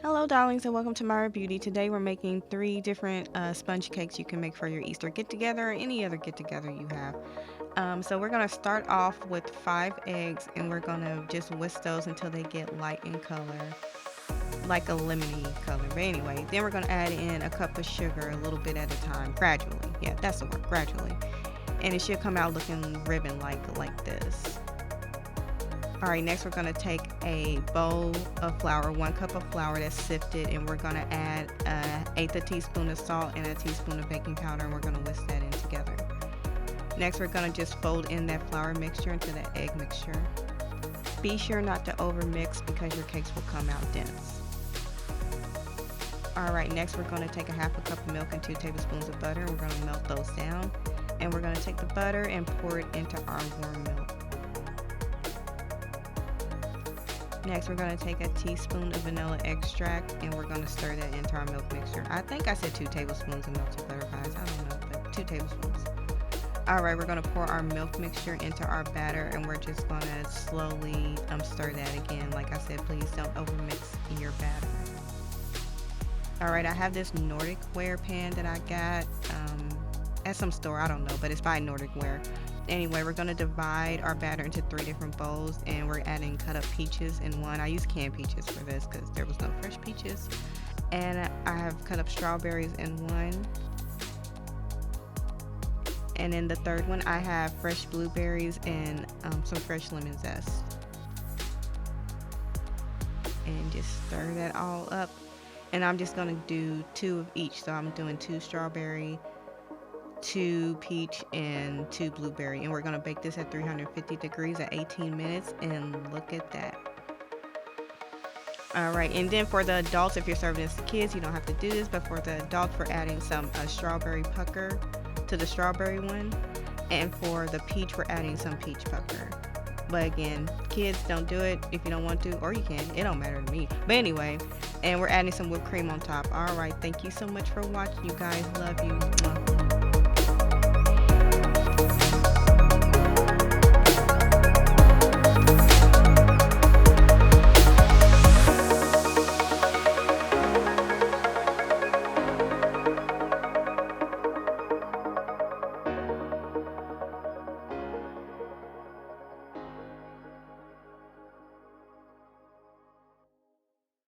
Hello, darlings, and welcome to Myra Beauty. Today we're making three different sponge cakes you can make for your Easter get together or any other get together you have. So we're going to start off with 5 eggs, and we're going to just whisk those until they get light in color, like a lemony color. But anyway, then we're going to add in a cup of sugar a little bit at a time, gradually. Yeah, that's the word, gradually. And it should come out looking ribbon like this. Alright, next we're going to take a bowl of flour, 1 cup of flour that's sifted, and we're going to add an eighth a teaspoon of salt and a teaspoon of baking powder, and we're going to whisk that in together. Next we're going to just fold in that flour mixture into the egg mixture. Be sure not to over mix because your cakes will come out dense. Alright, next we're going to take a half a cup of milk and 2 tablespoons of butter, and we're going to melt those down. And we're going to take the butter and pour it into our warm milk. Next, we're going to take a teaspoon of vanilla extract, and we're going to stir that into our milk mixture. I think I said 2 tablespoons of melted butter, guys. I don't know, but 2 tablespoons. Alright, we're going to pour our milk mixture into our batter, and we're just going to slowly stir that again. Like I said, please don't overmix your batter. Alright, I have this Nordic Ware pan that I got at some store. I don't know, but it's by Nordic Ware. Anyway, we're going to divide our batter into 3 different bowls, and we're adding cut up peaches in one. I used canned peaches for this because there was no fresh peaches. And I have cut up strawberries in one. And in the third one, I have fresh blueberries and some fresh lemon zest. And just stir that all up. And I'm just going to do 2 of each. So I'm doing 2 strawberry, 2 peach, and 2 blueberry, and we're going to bake this at 350 degrees at 18 minutes, and look at that. Alright, and then for the adults, if you're serving this to kids, you don't have to do this, but for the adults, we're adding some strawberry pucker to the strawberry one, and for the peach, we're adding some peach pucker. But again, kids, don't do it if you don't want to, or you can, it don't matter to me. But anyway, and we're adding some whipped cream on top. Alright, thank you so much for watching, you guys. Love you.